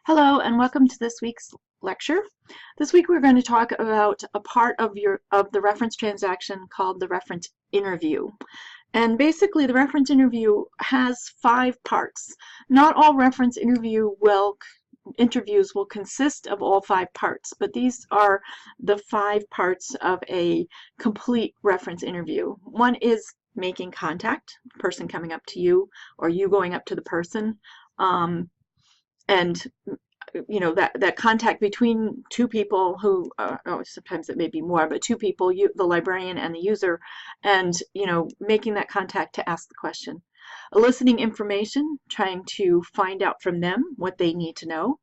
Hello and welcome to this week's lecture. This week we're going to talk about a part of the reference transaction called the reference interview. And basically the reference interview has 5 parts. Not all reference interviews will consist of all 5 parts, but these are the 5 parts of a complete reference interview. One is making contact, the person coming up to you or you going up to the person. And that contact between two people who sometimes it may be more, but two people, the librarian and the user, and making that contact to ask the question. Eliciting information, trying to find out from them what they need to know.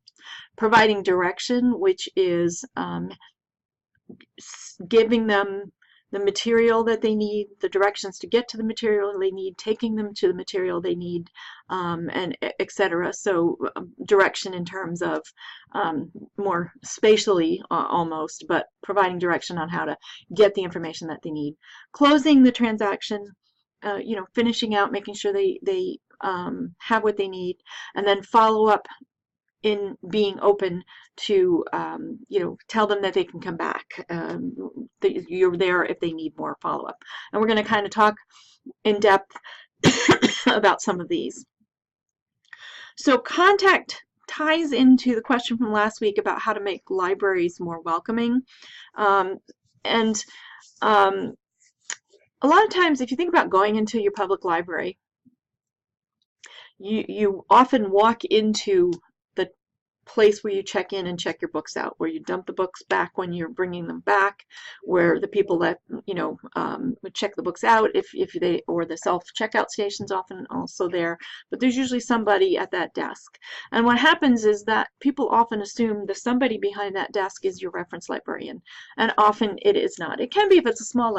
Providing direction, which is giving them the material that they need, the directions to get to the material they need, taking them to the material they need, and etc. So direction in terms of more spatially almost, but providing direction on how to get the information that they need. Closing the transaction, finishing out, making sure they have what they need, and then follow up in being open to, tell them that they can come back, that you're there if they need more follow-up. And we're going to kind of talk in depth about some of these. So contact ties into the question from last week about how to make libraries more welcoming. A lot of times, if you think about going into your public library, you often walk into the place where you check in and check your books out, where you dump the books back when you're bringing them back, where the people that would check the books out, or the self-checkout station's often also there, but there's usually somebody at that desk. And what happens is that people often assume the somebody behind that desk is your reference librarian, and often it is not. It can be if it's a small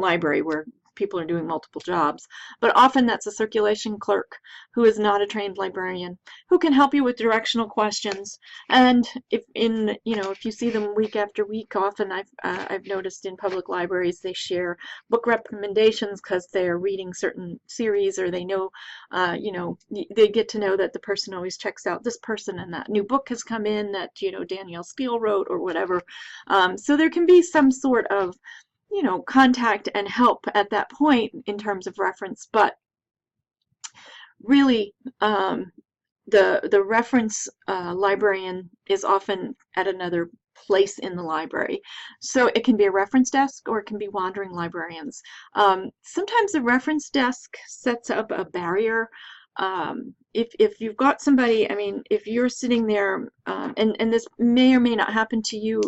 library where people are doing multiple jobs, but often that's a circulation clerk who is not a trained librarian, who can help you with directional questions. And if you see them week after week, often I've noticed in public libraries they share book recommendations because they're reading certain series, or they know, they get to know that the person always checks out this person and that new book has come in that Danielle Steele wrote or whatever. So there can be some sort of contact and help at that point in terms of reference, but really the reference librarian is often at another place in the library. So it can be a reference desk or it can be wandering librarians. Sometimes the reference desk sets up a barrier. If you've got somebody, if you're sitting there, and this may or may not happen to you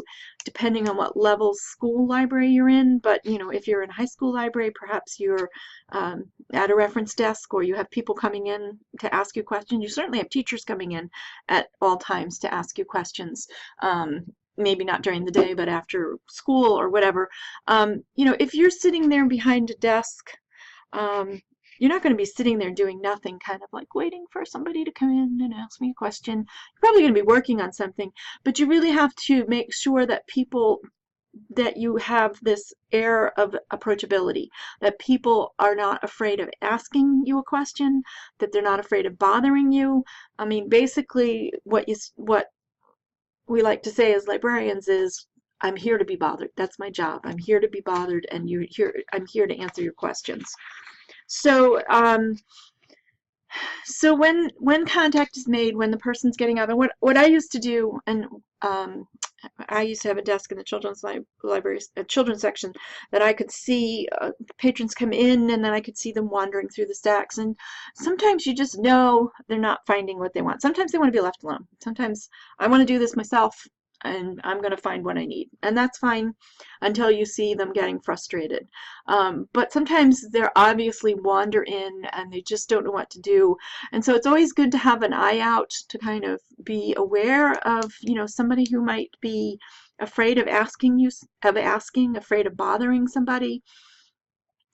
depending on what level school library you're in, but if you're in a high school library, perhaps you're at a reference desk, or you have people coming in to ask you questions. You certainly have teachers coming in at all times to ask you questions. Maybe not during the day, but after school or whatever. If you're sitting there behind a desk, you're not going to be sitting there doing nothing, kind of like waiting for somebody to come in and ask me a question. You're probably going to be working on something, but you really have to make sure that you have this air of approachability, that people are not afraid of asking you a question, that they're not afraid of bothering you. Basically what we like to say as librarians is, I'm here to be bothered. That's my job. I'm here to be bothered, and I'm here to answer your questions. So when contact is made, when the person's getting up, and what I used to do, and I used to have a desk in the children's library, a children's section, that I could see patrons come in, and then I could see them wandering through the stacks. And sometimes you just know they're not finding what they want. Sometimes they want to be left alone. Sometimes I want to do this myself, and I'm going to find what I need. And that's fine until you see them getting frustrated. But sometimes they're obviously wander in and they just don't know what to do. And so it's always good to have an eye out to kind of be aware of, somebody who might be afraid of asking, afraid of bothering somebody.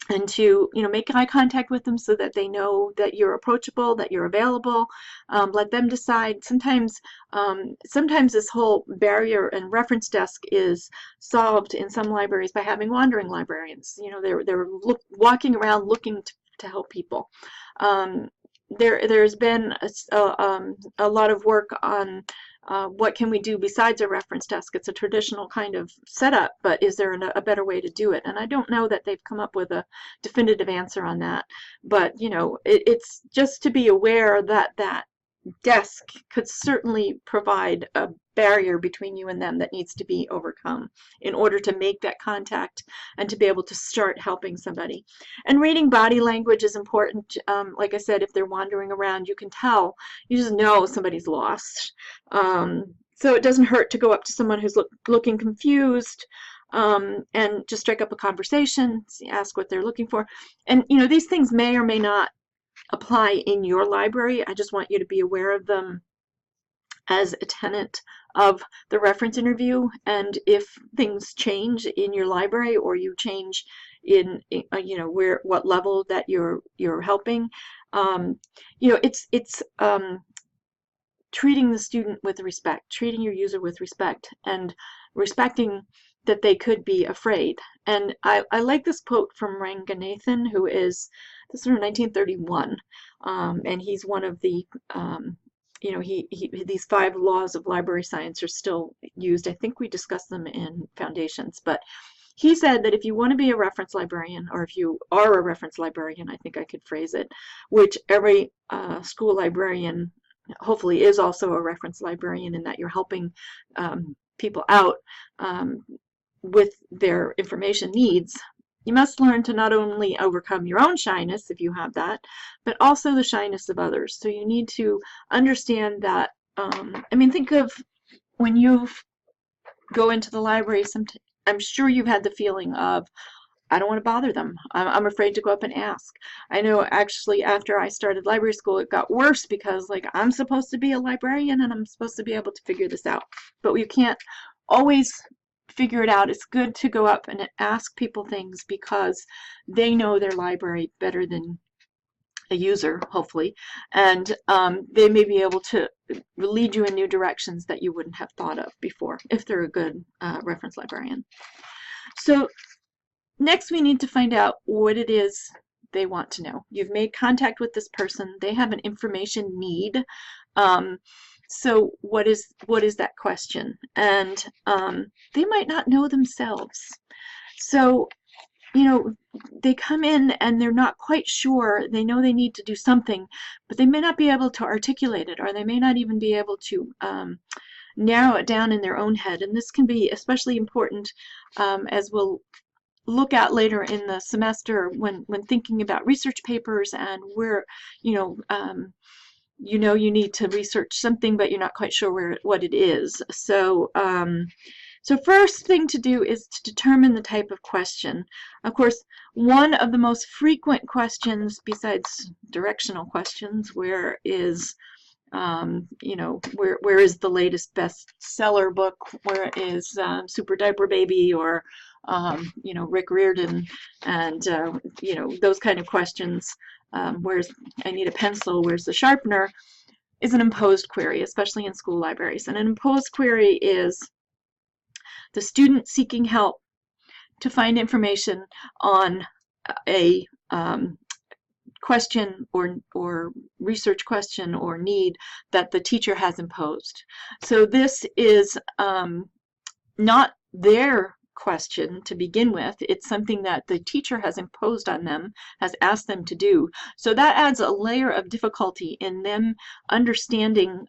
And to make eye contact with them so that they know that you're approachable, that you're available. Let them decide. Sometimes this whole barrier and reference desk is solved in some libraries by having wandering librarians. They're walking around looking to help people. there's been a lot of work on what can we do besides a reference desk. It's a traditional kind of setup, but is there a better way to do it? And I don't know that they've come up with a definitive answer on that. But it's just to be aware that that desk could certainly provide a barrier between you and them that needs to be overcome in order to make that contact and to be able to start helping somebody. And reading body language is important. Like I said, if they're wandering around, you can tell, you just know somebody's lost. So it doesn't hurt to go up to someone who's looking confused, and just strike up a conversation, ask what they're looking for. And these things may or may not apply in your library. I just want you to be aware of them as a tenant of the reference interview. And if things change in your library, or you change in what level that you're helping, it's treating the student with respect, treating your user with respect, and respecting that they could be afraid. And I like this quote from Ranganathan, who is, this is from 1931, and he's one of the, these 5 laws of library science are still used. I think we discussed them in Foundations, but he said that if you want to be a reference librarian, or if you are a reference librarian, I think I could phrase it, which every school librarian hopefully is also a reference librarian, in that you're helping people out with their information needs. You must learn to not only overcome your own shyness, if you have that, but also the shyness of others. So you need to understand that, think of when you go into the library, I'm sure you've had the feeling of, I don't want to bother them. I'm afraid to go up and ask. I know actually after I started library school, it got worse, because I'm supposed to be a librarian and I'm supposed to be able to figure this out. But you can't always figure it out. It's good to go up and ask people things, because they know their library better than a user, hopefully, and they may be able to lead you in new directions that you wouldn't have thought of before, if they're a good reference librarian. So next, we need to find out what it is they want to know. You've made contact with this person. They have an information need. So what is that question? And they might not know themselves. So, they come in and they're not quite sure. They know they need to do something, but they may not be able to articulate it, or they may not even be able to narrow it down in their own head. And this can be especially important, as we'll look at later in the semester, when thinking about research papers, and where you need to research something, but you're not quite sure what it is. So so first thing to do is to determine the type of question. Of course, one of the most frequent questions, besides directional questions, where is where is the latest bestseller book? Where is Super Diaper Baby, or Rick Riordan, and those kind of questions. Where's, I need a pencil, where's the sharpener, is an imposed query, especially in school libraries. And an imposed query is the student seeking help to find information on a question or research question or need that the teacher has imposed. So this is not their question to begin with. It's something that the teacher has imposed on them, has asked them to do. So that adds a layer of difficulty in them understanding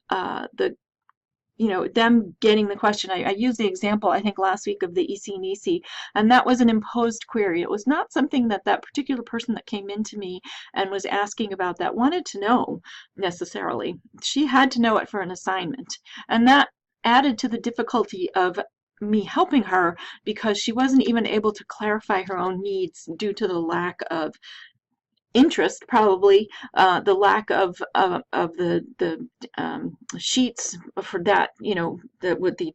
them getting the question. I used the example, I think, last week of the EC-NEC, and that was an imposed query. It was not something that that particular person that came into me and was asking about that wanted to know necessarily. She had to know it for an assignment, and that added to the difficulty of me helping her, because she wasn't even able to clarify her own needs due to the lack of interest, probably the lack of the sheets for that, with the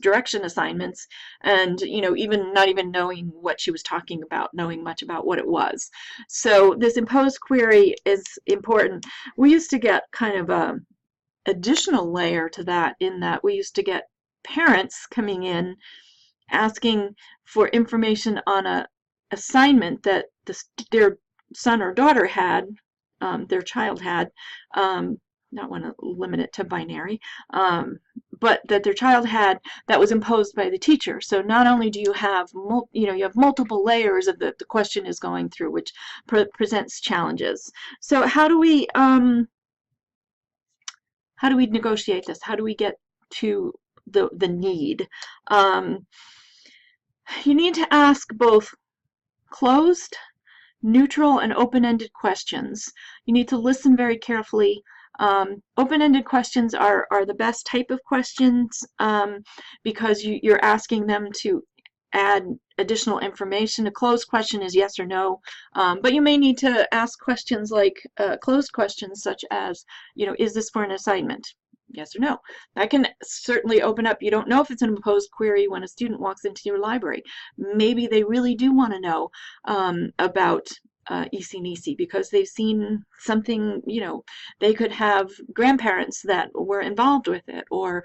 direction assignments, and even not even knowing what she was talking about, knowing much about what it was. So this imposed query is important. We used to get kind of a additional layer to that, in that we used to get parents coming in asking for information on a assignment that their son or daughter had, their child had. Not want to limit it to binary, but that their child had that was imposed by the teacher. So not only do you have, you have multiple layers of the question is going through, which presents challenges. So how do we negotiate this? How do we get to the need? You need to ask both closed, neutral, and open-ended questions. You need to listen very carefully. Open-ended questions are the best type of questions because you're asking them to add additional information. A closed question is yes or no, but you may need to ask questions like closed questions such as, is this for an assignment? Yes or no. That can certainly open up. You don't know if it's an imposed query when a student walks into your library. Maybe they really do want to know about EC because they've seen something, they could have grandparents that were involved with it, or,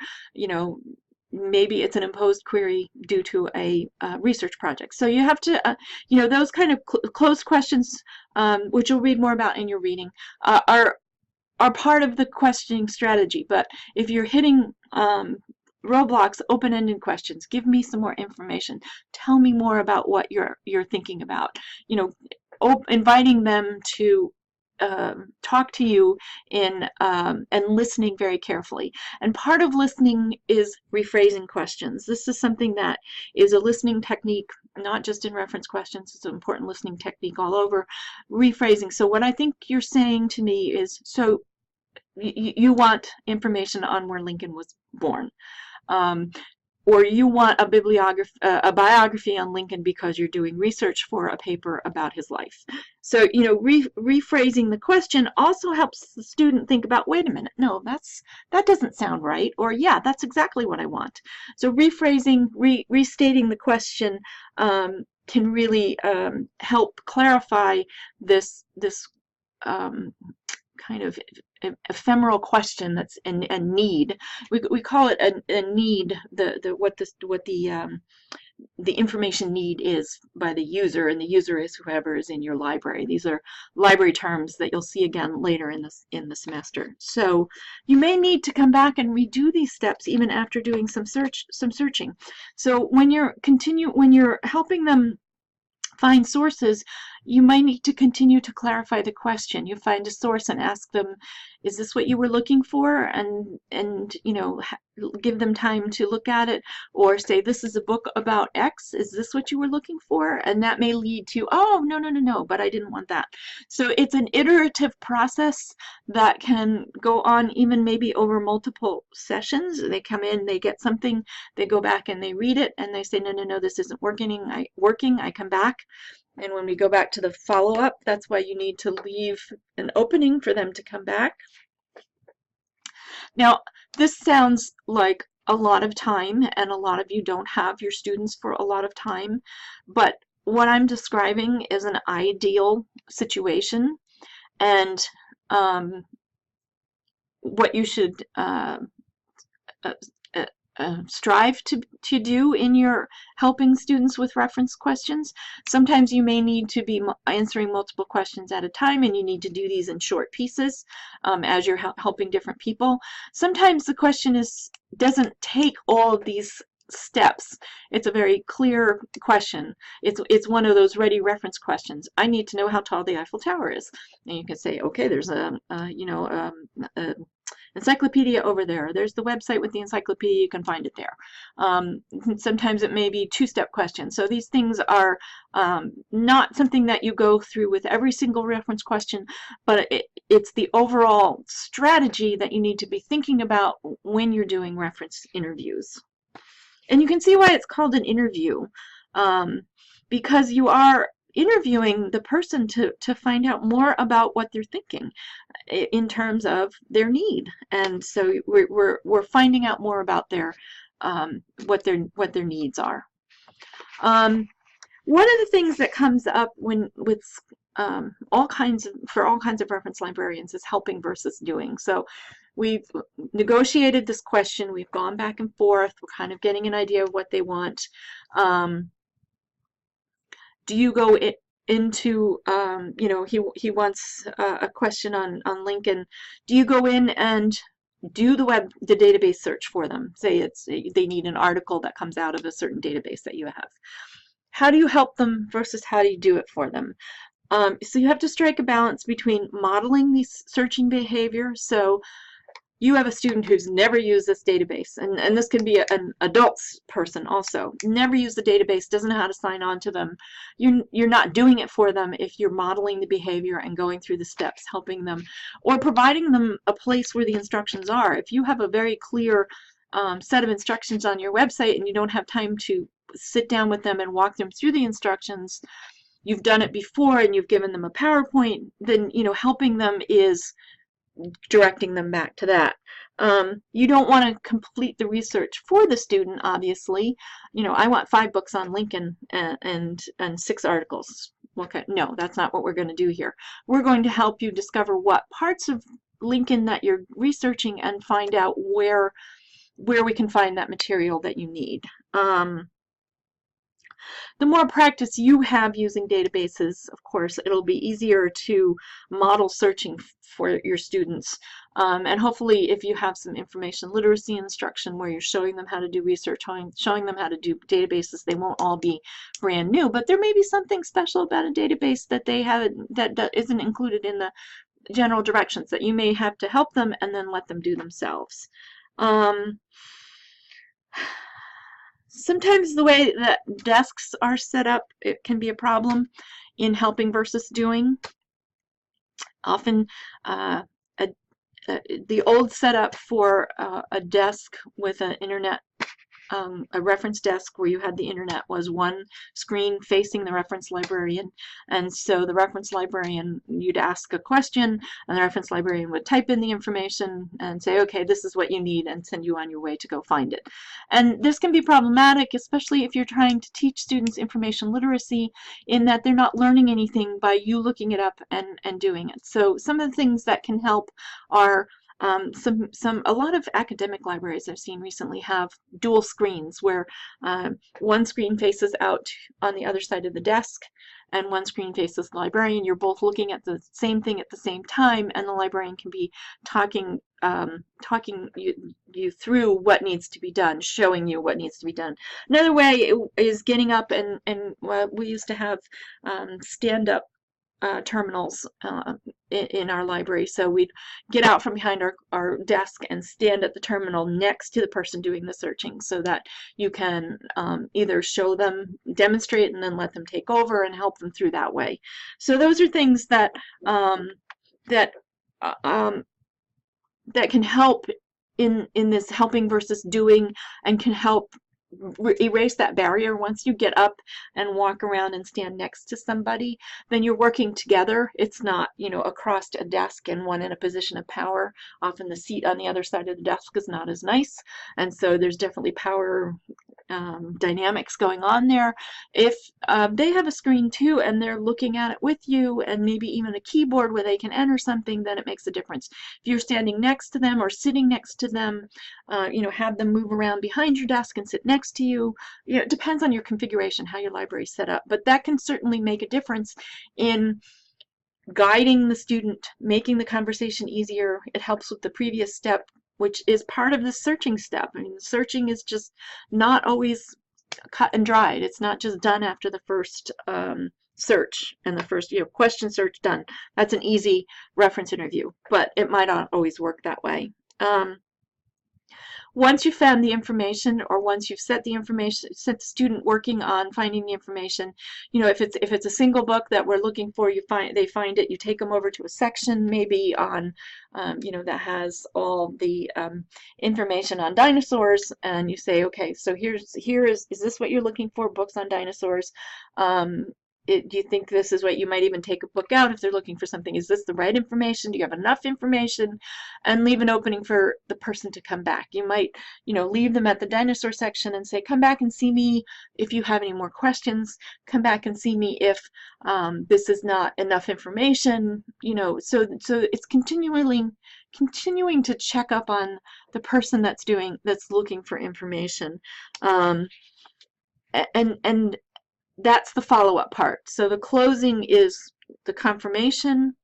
maybe it's an imposed query due to a research project. So you have to, those kind of closed questions, which you'll read more about in your reading, are part of the questioning strategy. But if you're hitting roadblocks, open-ended questions, give me some more information, tell me more about what you're thinking about, inviting them to talk to you and listening very carefully. And part of listening is rephrasing questions. This is something that is a listening technique, not just in reference questions. It's an important listening technique all over. Rephrasing. So what I think you're saying to me is, so you want information on where Lincoln was born. Or you want a biography on Lincoln because you're doing research for a paper about his life. So, rephrasing the question also helps the student think about, wait a minute, no, that doesn't sound right, or yeah, that's exactly what I want. So rephrasing, restating the question can really help clarify this kind of ephemeral question that's a need. We call it a need, what the information need is by the user, and the user is whoever is in your library. These are library terms that you'll see again later in the semester. So you may need to come back and redo these steps even after doing some searching. So when you're helping them find sources, you might need to continue to clarify the question. You find a source and ask them, is this what you were looking for? And give them time to look at it, or say, this is a book about X. Is this what you were looking for? And that may lead to, oh, no, but I didn't want that. So it's an iterative process that can go on even maybe over multiple sessions. They come in, they get something, they go back and they read it, and they say, no, this isn't working. I come back. And when we go back to the follow-up, that's why you need to leave an opening for them to come back. Now, this sounds like a lot of time, and a lot of you don't have your students for a lot of time, but what I'm describing is an ideal situation, and what you should strive to do in your helping students with reference questions. Sometimes you may need to be answering multiple questions at a time, and you need to do these in short pieces as you're helping different people. Sometimes the question doesn't take all of these steps. It's a very clear question. It's one of those ready reference questions. I need to know how tall the Eiffel Tower is, and you can say, okay, there's a encyclopedia over there. There's the website with the encyclopedia. You can find it there. Sometimes it may be two-step questions. So these things are not something that you go through with every single reference question, but it's the overall strategy that you need to be thinking about when you're doing reference interviews. And you can see why it's called an interview, because you are interviewing the person to find out more about what they're thinking in terms of their need. And so we're finding out more about their what their needs are. One of the things that comes up with all kinds of reference librarians is helping versus doing. So we've negotiated this question, we've gone back and forth, we're kind of getting an idea of what they want. Do you go into, you know, he wants a question on Lincoln. Do you go in and do the database search for them? Say they need an article that comes out of a certain database that you have. How do you help them versus how do you do it for them? So you have to strike a balance between modeling these searching behavior. So you have a student who's never used this database, and this can be an adult person also, never used the database, doesn't know how to sign on to them. You're not doing it for them if you're modeling the behavior and going through the steps, helping them, or providing them a place where the instructions are. If you have a very clear set of instructions on your website and you don't have time to sit down with them and walk them through the instructions, you've done it before and you've given them a PowerPoint, then, you know, helping them is directing them back to that. You don't want to complete the research for the student, obviously. You know, I want 5 books on Lincoln and 6 articles. Okay, no, that's not what we're going to do here. We're going to help you discover what parts of Lincoln that you're researching and find out where we can find that material that you need. The more practice you have using databases, of course, it'll be easier to model searching for your students. And hopefully, if you have some information literacy instruction where you're showing them how to do research, showing them how to do databases, they won't all be brand new, but there may be something special about a database that they haven't, that isn't included in the general directions that you may have to help them and then let them do themselves. Sometimes the way that desks are set up, it can be a problem in helping versus doing. Often the old setup for a desk with an internet, a reference desk where you had the internet, was one screen facing the reference librarian, and so the reference librarian, you'd ask a question and the reference librarian would type in the information and say, okay, this is what you need, and send you on your way to go find it. And this can be problematic, especially if you're trying to teach students information literacy, in that they're not learning anything by you looking it up and doing it. So some of the things that can help are a lot of academic libraries I've seen recently have dual screens where one screen faces out on the other side of the desk and one screen faces the librarian. You're both looking at the same thing at the same time, and the librarian can be talking you through what needs to be done, showing you what needs to be done. Another way is getting up and we used to have stand-up terminals in our library. So we'd get out from behind our desk and stand at the terminal next to the person doing the searching so that you can either show them, demonstrate, and then let them take over and help them through that way. So those are things that that can help in this helping versus doing, and can help erase that barrier. Once you get up and walk around and stand next to somebody, then you're working together. It's not, you know, across a desk and one in a position of power. Often the seat on the other side of the desk is not as nice, and so there's definitely power dynamics going on there. If they have a screen too and they're looking at it with you, and maybe even a keyboard where they can enter something, then it makes a difference. If you're standing next to them or sitting next to them, you know, have them move around behind your desk and sit next to you. You know, it depends on your configuration, how your library is set up, but that can certainly make a difference in guiding the student, making the conversation easier. It helps with the previous step, which is part of the searching step. I mean, searching is just not always cut and dried. It's not just done after the first search and the first, you know, question search done. That's an easy reference interview, but it might not always work that way. Once you've found the information, or once you've set the student working on finding the information, you know, if it's a single book that we're looking for, they find it, you take them over to a section maybe on, you know, that has all the information on dinosaurs, and you say, okay, so is this what you're looking for? Books on dinosaurs. Do you think this is what you might even take a book out if they're looking for something? Is this the right information? Do you have enough information? And leave an opening for the person to come back. You might, you know, leave them at the dinosaur section and say, come back and see me if you have any more questions. Come back and see me if this is not enough information. You know, so it's continuing to check up on the person that's looking for information, and that's the follow-up part. So the closing is the confirmation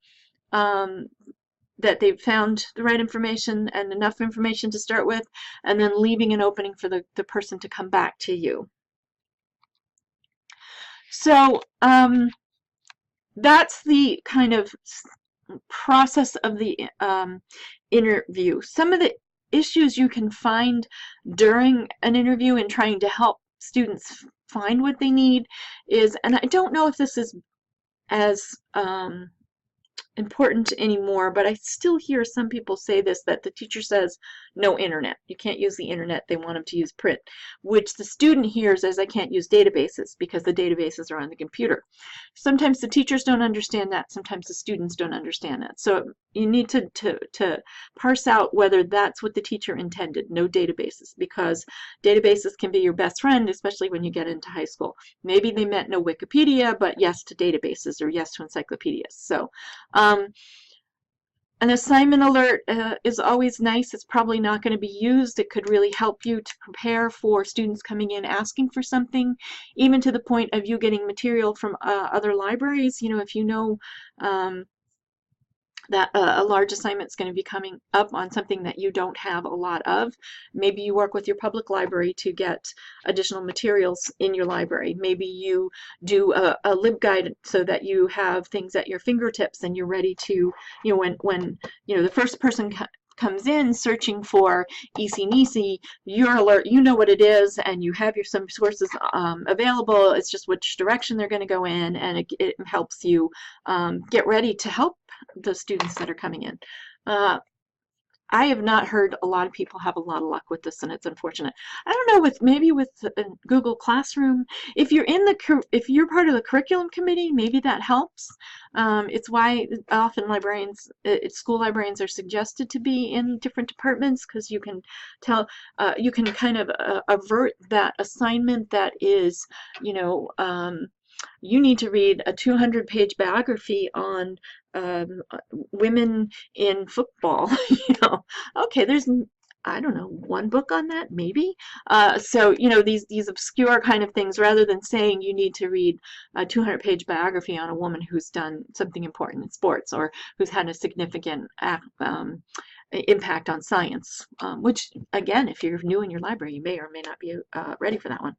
that they've found the right information and enough information to start with, and then leaving an opening for the person to come back to you. So that's the kind of process of the interview. Some of the issues you can find during an interview in trying to help students find what they need is, and I don't know if this is as important anymore, but I still hear some people say this, that the teacher says no internet. You can't use the internet. They want them to use print, which the student hears as I can't use databases because the databases are on the computer. Sometimes the teachers don't understand that. Sometimes the students don't understand that. So you need to parse out whether that's what the teacher intended, no databases, because databases can be your best friend, especially when you get into high school. Maybe they meant no Wikipedia, but yes to databases or yes to encyclopedias. So an assignment alert is always nice. It's probably not going to be used. It could really help you to prepare for students coming in asking for something, even to the point of you getting material from other libraries. You know, if you know that a large assignment is going to be coming up on something that you don't have a lot of. Maybe you work with your public library to get additional materials in your library. Maybe you do a LibGuide so that you have things at your fingertips and you're ready to, you know, when you know the first person comes in searching for EC you're alert, you know what it is, and you have some sources available. It's just which direction they're going to go in, and it helps you get ready to help the students that are coming in. I have not heard a lot of people have a lot of luck with this, and it's unfortunate. I don't know, maybe with Google Classroom, if you're part of the curriculum committee, maybe that helps. It's why often school librarians are suggested to be in different departments, because you can tell, you can kind of avert that assignment that is, you know, you need to read a 200-page biography on women in football. You know, okay, there's, I don't know, one book on that, maybe. So, you know, these obscure kind of things, rather than saying you need to read a 200-page biography on a woman who's done something important in sports or who's had a significant impact on science, which, again, if you're new in your library, you may or may not be ready for that one.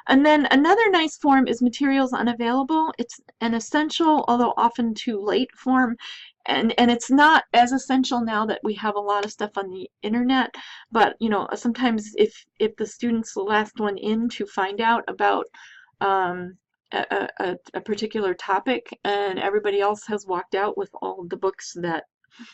And then another nice form is materials unavailable. It's an essential, although often too late form. And it's not as essential now that we have a lot of stuff on the internet, but you know, sometimes if the student's the last one in to find out about a particular topic and everybody else has walked out with all of the books that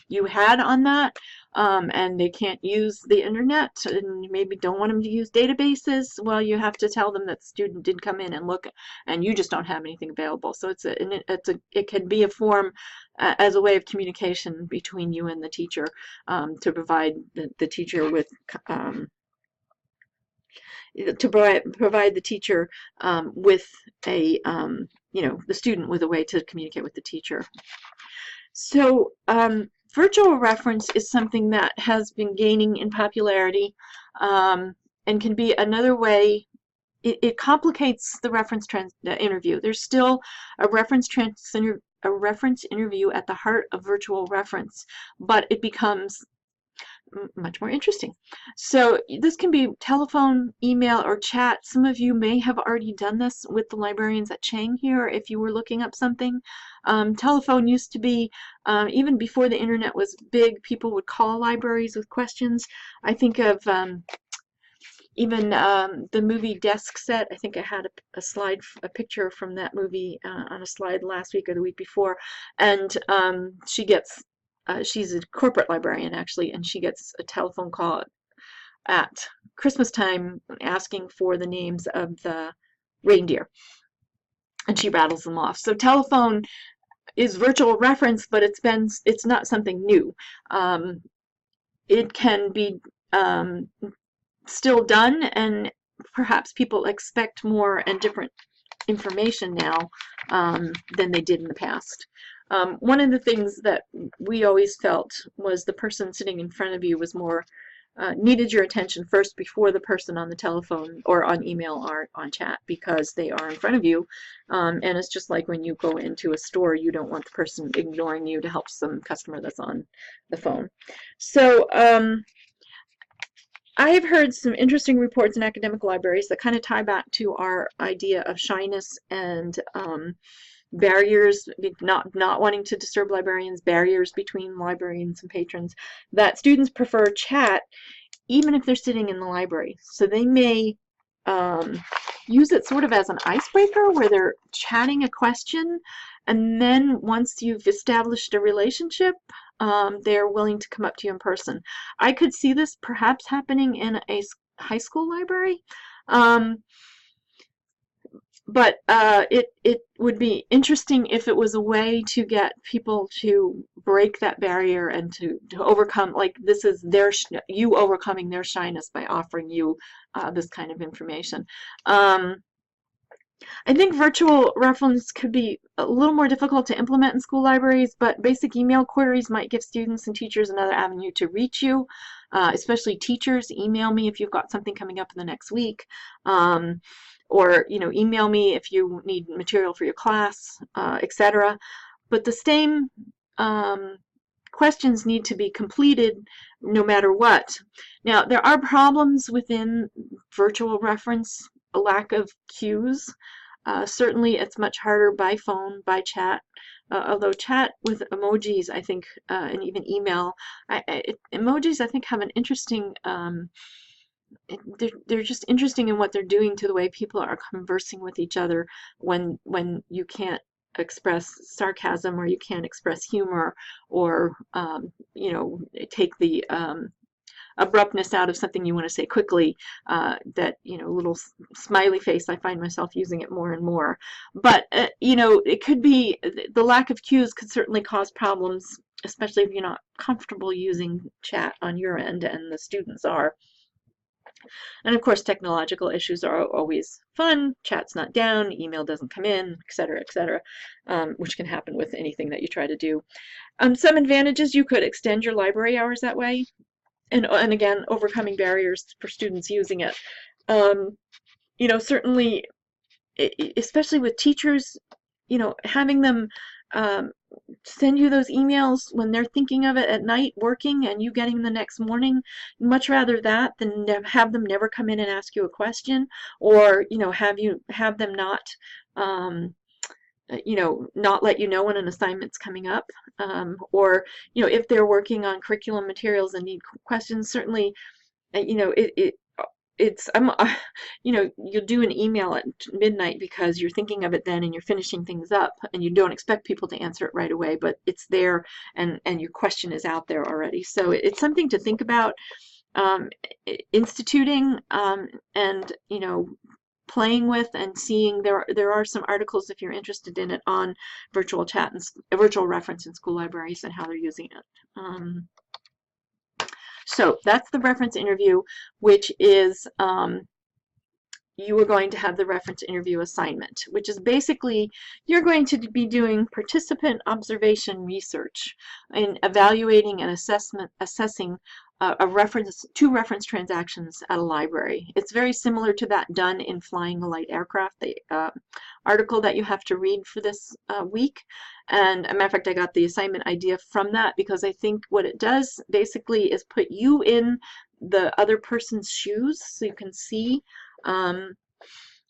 you had on that, and they can't use the internet and you maybe don't want them to use databases, well, you have to tell them that the student did come in and look and you just don't have anything available. So it can be a form as a way of communication between you and the teacher, to provide the teacher with provide the teacher with a you know, the student with a way to communicate with the teacher. So virtual reference is something that has been gaining in popularity, and can be another way. It complicates the reference interview. There's still a reference interview at the heart of virtual reference, but it becomes much more interesting. So this can be telephone, email, or chat. Some of you may have already done this with the librarians at Chang here if you were looking up something. Telephone used to be, even before the internet was big, people would call libraries with questions. I think of even the movie Desk Set. I think I had a picture from that movie on a slide last week or the week before, and she gets she's a corporate librarian, actually, and she gets a telephone call at Christmas time asking for the names of the reindeer, and she rattles them off. So telephone is virtual reference, but it's not something new. It can be still done, and perhaps people expect more and different information now than they did in the past. One of the things that we always felt was the person sitting in front of you was more needed your attention first before the person on the telephone or on email or on chat, because they are in front of you. And it's just like when you go into a store, you don't want the person ignoring you to help some customer that's on the phone. So I have heard some interesting reports in academic libraries that kind of tie back to our idea of shyness and barriers, not wanting to disturb librarians, barriers between librarians and patrons, that students prefer chat even if they're sitting in the library. So they may use it sort of as an icebreaker where they're chatting a question, and then once you've established a relationship, they're willing to come up to you in person. I could see this perhaps happening in a high school library. But it would be interesting if it was a way to get people to break that barrier and to overcome, like, this is you overcoming their shyness by offering you this kind of information. I think virtual reference could be a little more difficult to implement in school libraries, but basic email queries might give students and teachers another avenue to reach you, especially teachers. Email me if you've got something coming up in the next week. Or email me if you need material for your class, etc. But the same questions need to be completed no matter what. Now, there are problems within virtual reference, a lack of cues. Certainly, it's much harder by phone, by chat. Although chat with emojis, I think, and even email, emojis, I think, have an interesting they're just interesting in what they're doing to the way people are conversing with each other when you can't express sarcasm, or you can't express humor, or take the abruptness out of something you want to say quickly. That little smiley face, I find myself using it more and more. But it could be the lack of cues could certainly cause problems, especially if you're not comfortable using chat on your end and the students are. And of course, technological issues are always fun. Chat's not down, email doesn't come in, etc., which can happen with anything that you try to do. Some advantages: you could extend your library hours that way, and again, overcoming barriers for students using it. Certainly, especially with teachers, having them send you those emails when they're thinking of it at night working, and you getting the next morning. Much rather that than have them never come in and ask you a question, or have them not not let you know when an assignment's coming up, or if they're working on curriculum materials and need questions. Certainly, you'll do an email at midnight because you're thinking of it then and you're finishing things up, and you don't expect people to answer it right away, but it's there, and your question is out there already. So it's something to think about instituting, and playing with and seeing. There are some articles, if you're interested in it, on virtual chat and virtual reference in school libraries and how they're using it. So that's the reference interview, which is you are going to have the reference interview assignment, which is basically you're going to be doing participant observation research in evaluating and assessing two reference transactions at a library. It's very similar to that done in Flying a Light Aircraft, the article that you have to read for this week. And a matter of fact, I got the assignment idea from that, because I think what it does basically is put you in the other person's shoes, so you can see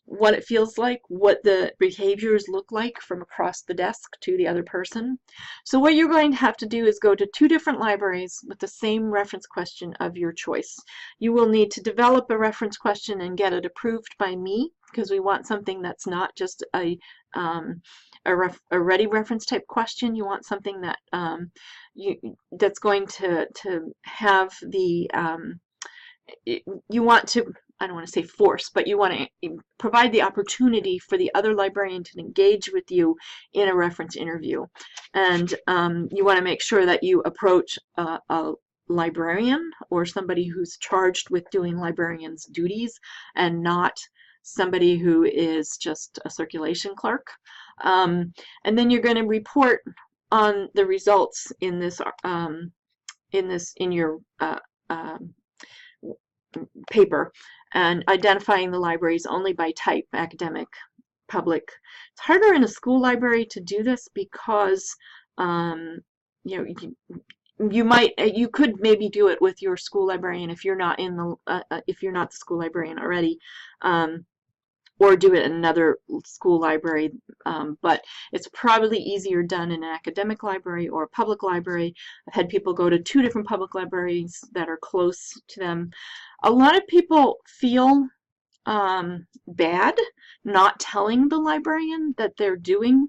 what it feels like, what the behaviors look like from across the desk to the other person. So what you're going to have to do is go to 2 different libraries with the same reference question of your choice. You will need to develop a reference question and get it approved by me, because we want something that's not just a ready reference type question. You want something that that's going to have the you want to, I don't want to say force, but you want to provide the opportunity for the other librarian to engage with you in a reference interview. And you want to make sure that you approach a librarian or somebody who's charged with doing librarian's duties, and not somebody who is just a circulation clerk. And then you're going to report on the results in this in your paper, and identifying the libraries only by type, academic, public. It's harder in a school library to do this because you know, you could maybe do it with your school librarian if you're not in the if you're not the school librarian already, or do it in another school library, but it's probably easier done in an academic library or a public library. I've had people go to 2 different public libraries that are close to them. A lot of people feel bad not telling the librarian that they're doing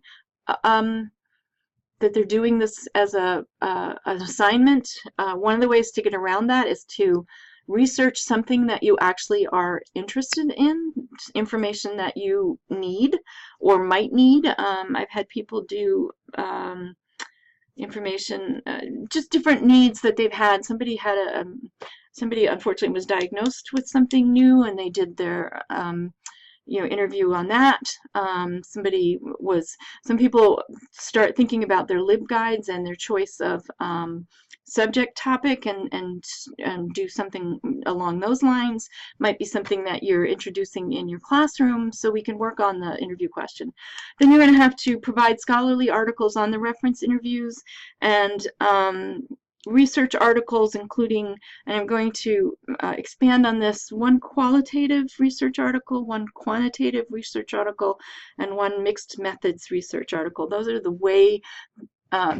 this as an assignment. One of the ways to get around that is to research something that you actually are interested in, information that you need or might need. I've had people do information, just different needs that they've had. Somebody had somebody unfortunately was diagnosed with something new, and they did their interview on that. Some people start thinking about their LibGuides and their choice of subject topic and do something along those lines. Might be something that you're introducing in your classroom, so we can work on the interview question. Then you're going to have to provide scholarly articles on the reference interviews and research articles, including, and I'm going to expand on this, 1 qualitative research article, 1 quantitative research article, and 1 mixed methods research article. Those are the way,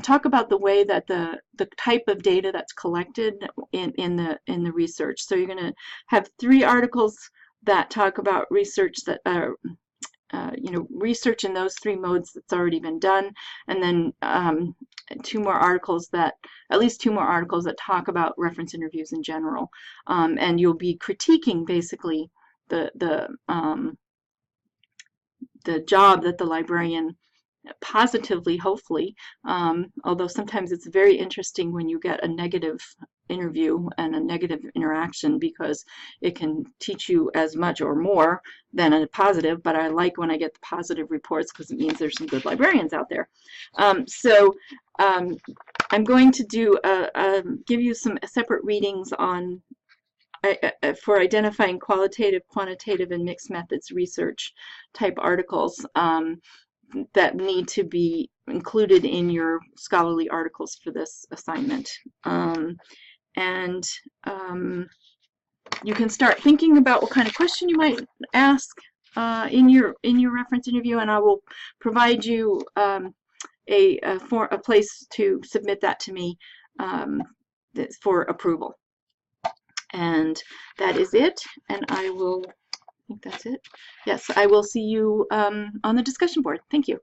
talk about the way that the type of data that's collected in the research. So you're going to have 3 articles that talk about research that are research in those 3 modes that's already been done, and then at least 2 more articles that talk about reference interviews in general, and you'll be critiquing basically the job that the librarian positively, hopefully, although sometimes it's very interesting when you get a negative interview and a negative interaction, because it can teach you as much or more than a positive, but I like when I get the positive reports because it means there's some good librarians out there. I'm going to give you some separate readings on for identifying qualitative, quantitative, and mixed methods research type articles that need to be included in your scholarly articles for this assignment. You can start thinking about what kind of question you might ask in your reference interview, and I will provide you a place to submit that to me for approval. And that is it, and I think that's it. Yes, I will see you on the discussion board. Thank you.